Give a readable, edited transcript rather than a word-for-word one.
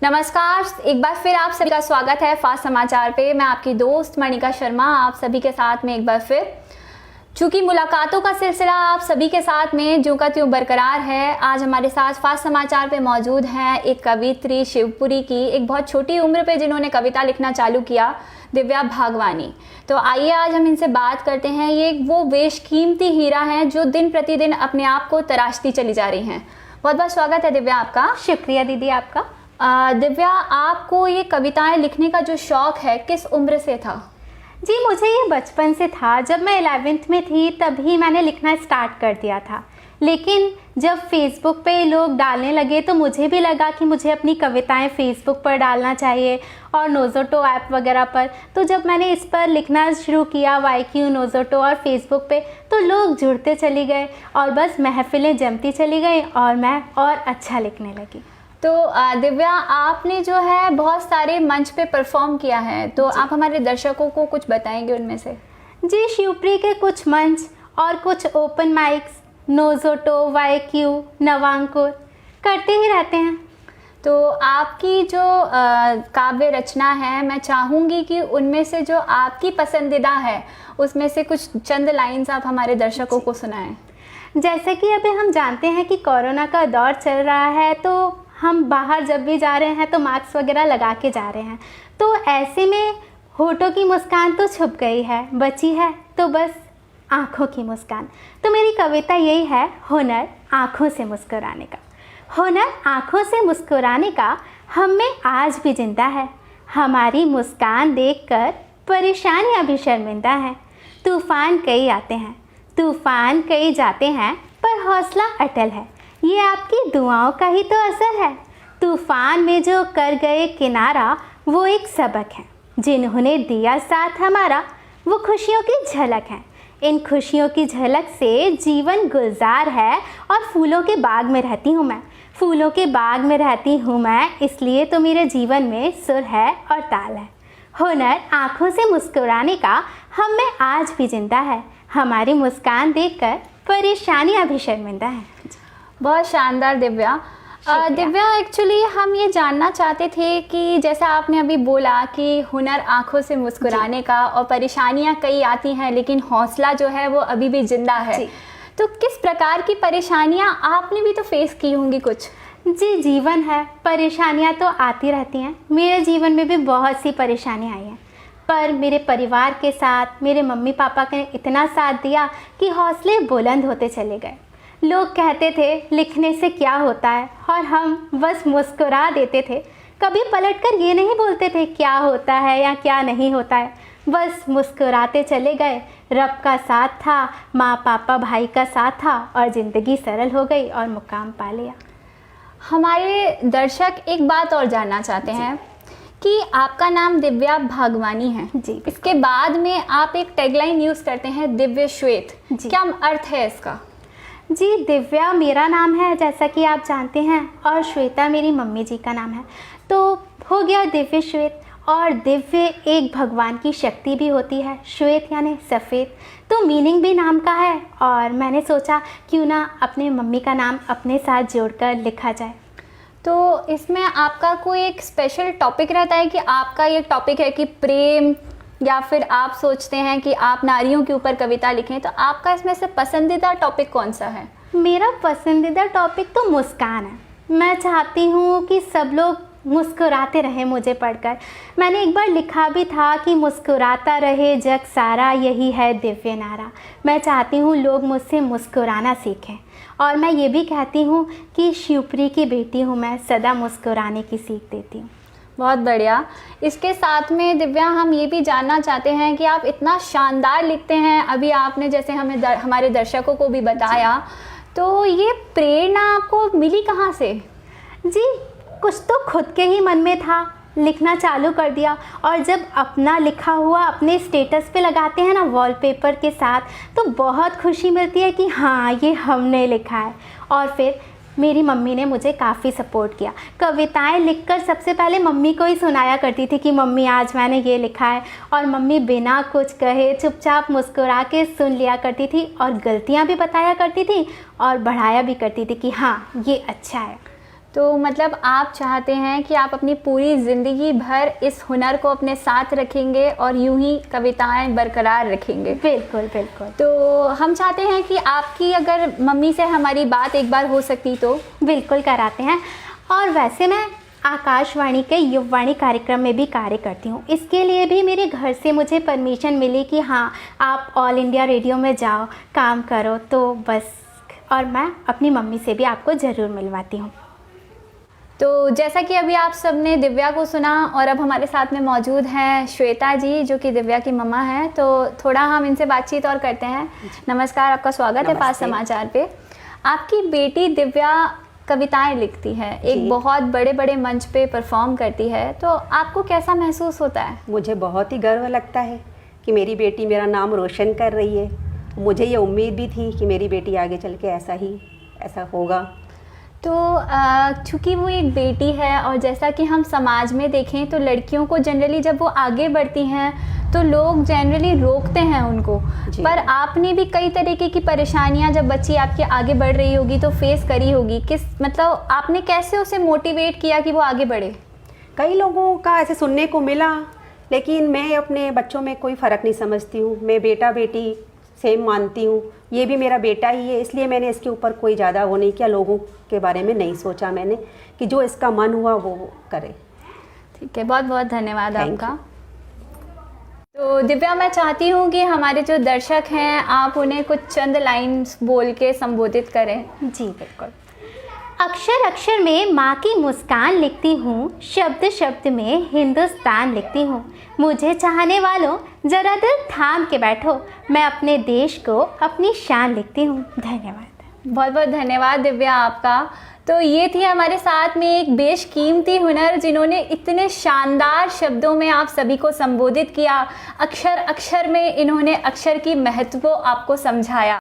नमस्कार, एक बार फिर आप सभी का स्वागत है फास्ट समाचार पे। मैं आपकी दोस्त मणिका शर्मा आप सभी के साथ में एक बार फिर। चूंकि मुलाकातों का सिलसिला आप सभी के साथ में ज्यों का त्यों बरकरार है, आज हमारे साथ फास्ट समाचार पे मौजूद हैं एक कवित्री शिवपुरी की, एक बहुत छोटी उम्र पे जिन्होंने कविता लिखना चालू किया, दिव्या भागवानी। तो आइए आज हम इनसे बात करते हैं। ये वो बेशकीमती हीरा हैं जो दिन प्रतिदिन अपने आप को तराशती चली जा रही हैं। बहुत बहुत स्वागत है दिव्या आपका। शुक्रिया दीदी आपका। दिव्या, आपको ये कविताएं लिखने का जो शौक है किस उम्र से था? जी मुझे ये बचपन से था। जब मैं 11th में थी तभी मैंने लिखना स्टार्ट कर दिया था, लेकिन जब फेसबुक पे लोग डालने लगे तो मुझे भी लगा कि मुझे अपनी कविताएं फेसबुक पर डालना चाहिए और नोज़ोटो ऐप वगैरह पर। तो जब मैंने इस पर लिखना शुरू किया YQ, नोज़ोटो और फेसबुक पे, तो लोग जुड़ते चले गए और बस महफिलें जमती चली गई और मैं और अच्छा लिखने लगी। तो दिव्या, आपने जो है बहुत सारे मंच पे परफॉर्म किया है, तो आप हमारे दर्शकों को कुछ बताएंगे उनमें से? जी, शिवपुरी के कुछ मंच और कुछ ओपन माइक्स नोज़ोटो, YQ, नवांकुर करते ही रहते हैं। तो आपकी जो काव्य रचना है, मैं चाहूँगी कि उनमें से जो आपकी पसंदीदा है उसमें से कुछ चंद लाइन्स आप हमारे दर्शकों को सुनाएं। जैसे कि अभी हम जानते हैं कि कोरोना का दौर चल रहा है, तो हम बाहर जब भी जा रहे हैं तो मास्क वगैरह लगा के जा रहे हैं। तो ऐसे में होठों की मुस्कान तो छुप गई है, बची है तो बस आँखों की मुस्कान। तो मेरी कविता यही है, हुनर आँखों से मुस्कुराने का। हुनर आँखों से मुस्कुराने का हम में आज भी जिंदा है। हमारी मुस्कान देखकर परेशानियाँ भी शर्मिंदा हैं। तूफ़ान कई आते हैं, तूफ़ान कई जाते हैं, पर हौसला अटल है। ये आपकी दुआओं का ही तो असर है। तूफ़ान में जो कर गए किनारा, वो एक सबक है। जिन्होंने दिया साथ हमारा, वो खुशियों की झलक है। इन खुशियों की झलक से जीवन गुलजार है और फूलों के बाग में रहती हूँ मैं। फूलों के बाग में रहती हूँ मैं, इसलिए तो मेरे जीवन में सुर है और ताल है। हुनर आँखों से मुस्कुराने का हम में आज भी जिंदा है। हमारी मुस्कान देखकर परेशानियाँ भी शर्मिंदा हैं। बहुत शानदार दिव्या। दिव्या, एक्चुअली हम ये जानना चाहते थे कि जैसा आपने अभी बोला कि हुनर आंखों से मुस्कुराने का, और परेशानियां कई आती हैं लेकिन हौसला जो है वो अभी भी जिंदा है। तो किस प्रकार की परेशानियां आपने भी तो फेस की होंगी कुछ? जी, जीवन है, परेशानियां तो आती रहती हैं। मेरे जीवन में भी बहुत सी परेशानियां आई हैं, पर मेरे परिवार के साथ मेरे मम्मी पापा ने इतना साथ दिया कि हौसले बुलंद होते चले गए। लोग कहते थे लिखने से क्या होता है, और हम बस मुस्कुरा देते थे। कभी पलटकर ये नहीं बोलते थे क्या होता है या क्या नहीं होता है, बस मुस्कुराते चले गए। रब का साथ था, माँ पापा भाई का साथ था, और ज़िंदगी सरल हो गई और मुकाम पा लिया। हमारे दर्शक एक बात और जानना चाहते हैं कि आपका नाम दिव्या भागवानी है जी, इसके बाद में आप एक टैगलाइन यूज़ करते हैं दिव्य श्वेत। क्या अर्थ है इसका? जी, दिव्या मेरा नाम है जैसा कि आप जानते हैं, और श्वेता मेरी मम्मी जी का नाम है, तो हो गया दिव्य श्वेत। और दिव्य एक भगवान की शक्ति भी होती है, श्वेत यानी सफ़ेद, तो मीनिंग भी नाम का है। और मैंने सोचा क्यों ना अपने मम्मी का नाम अपने साथ जोड़कर लिखा जाए। तो इसमें आपका कोई एक स्पेशल टॉपिक रहता है कि आपका ये टॉपिक है कि प्रेम, या फिर आप सोचते हैं कि आप नारियों के ऊपर कविता लिखें? तो आपका इसमें से पसंदीदा टॉपिक कौन सा है? मेरा पसंदीदा टॉपिक तो मुस्कान है। मैं चाहती हूँ कि सब लोग मुस्कुराते रहे मुझे पढ़कर। मैंने एक बार लिखा भी था कि मुस्कुराता रहे जग सारा, यही है दिव्य नारा। मैं चाहती हूँ लोग मुझसे मुस्कुराना सीखें, और मैं ये भी कहती हूँ कि शिवपुरी की बेटी हूँ मैं, सदा मुस्कुराने की सीख देती हूँ। बहुत बढ़िया। इसके साथ में दिव्या, हम ये भी जानना चाहते हैं कि आप इतना शानदार लिखते हैं, अभी आपने जैसे हमें हमारे दर्शकों को भी बताया, तो ये प्रेरणा आपको मिली कहाँ से? जी, कुछ तो खुद के ही मन में था, लिखना चालू कर दिया। और जब अपना लिखा हुआ अपने स्टेटस पे लगाते हैं ना वॉलपेपर के साथ, तो बहुत खुशी मिलती है कि हाँ ये हमने लिखा है। और फिर मेरी मम्मी ने मुझे काफ़ी सपोर्ट किया। कविताएं लिखकर सबसे पहले मम्मी को ही सुनाया करती थी कि मम्मी आज मैंने ये लिखा है, और मम्मी बिना कुछ कहे चुपचाप मुस्कुरा के सुन लिया करती थी, और गलतियां भी बताया करती थी और बढ़ाया भी करती थी कि हाँ ये अच्छा है। तो मतलब आप चाहते हैं कि आप अपनी पूरी ज़िंदगी भर इस हुनर को अपने साथ रखेंगे और यूं ही कविताएं बरकरार रखेंगे। बिल्कुल बिल्कुल। तो हम चाहते हैं कि आपकी अगर मम्मी से हमारी बात एक बार हो सकती तो। बिल्कुल कराते हैं। और वैसे मैं आकाशवाणी के युववाणी कार्यक्रम में भी कार्य करती हूँ। इसके लिए भी मेरे घर से मुझे परमिशन मिली कि हाँ आप ऑल इंडिया रेडियो में जाओ, काम करो, तो बस। और मैं अपनी मम्मी से भी आपको ज़रूर मिलवाती हूँ। तो जैसा कि अभी आप सबने दिव्या को सुना और अब हमारे साथ में मौजूद हैं श्वेता जी जो कि दिव्या की मम्मा हैं, तो थोड़ा हम इनसे बातचीत और करते हैं। नमस्कार, आपका स्वागत है पास समाचार पे। आपकी बेटी दिव्या कविताएं लिखती है, एक बहुत बड़े बड़े मंच पे परफॉर्म करती है, तो आपको कैसा महसूस होता है? मुझे बहुत ही गर्व लगता है कि मेरी बेटी मेरा नाम रोशन कर रही है। मुझे ये उम्मीद भी थी कि मेरी बेटी आगे चल के ऐसा होगा। तो चूँकि वो एक बेटी है और जैसा कि हम समाज में देखें तो लड़कियों को जनरली जब वो आगे बढ़ती हैं तो लोग जनरली रोकते हैं उनको, पर आपने भी कई तरीके की परेशानियां जब बच्ची आपके आगे बढ़ रही होगी तो फेस करी होगी। मतलब आपने कैसे उसे मोटिवेट किया कि वो आगे बढ़े? कई लोगों का ऐसे सुनने को मिला, लेकिन मैं अपने बच्चों में कोई फ़र्क नहीं समझती हूँ। मैं बेटा बेटी सेम मानती हूँ, ये भी मेरा बेटा ही है, इसलिए मैंने इसके ऊपर कोई ज़्यादा वो नहीं किया। लोगों के बारे में नहीं सोचा मैंने, कि जो इसका मन हुआ वो करे। ठीक है, बहुत बहुत धन्यवाद आपका। तो दिव्या, मैं चाहती हूँ कि हमारे जो दर्शक हैं आप उन्हें कुछ चंद लाइन्स बोल के संबोधित करें। जी बिल्कुल। अक्षर अक्षर में माँ की मुस्कान लिखती हूँ, शब्द शब्द में हिंदुस्तान लिखती हूँ। मुझे चाहने वालों जरा दिल थाम के बैठो, मैं अपने देश को अपनी शान लिखती हूँ। धन्यवाद। बहुत बहुत धन्यवाद दिव्या आपका। तो ये थी हमारे साथ में एक बेशकीमती हुनर जिन्होंने इतने शानदार शब्दों में आप सभी को संबोधित किया। अक्षर अक्षर में इन्होंने अक्षर की महत्व को आपको समझाया।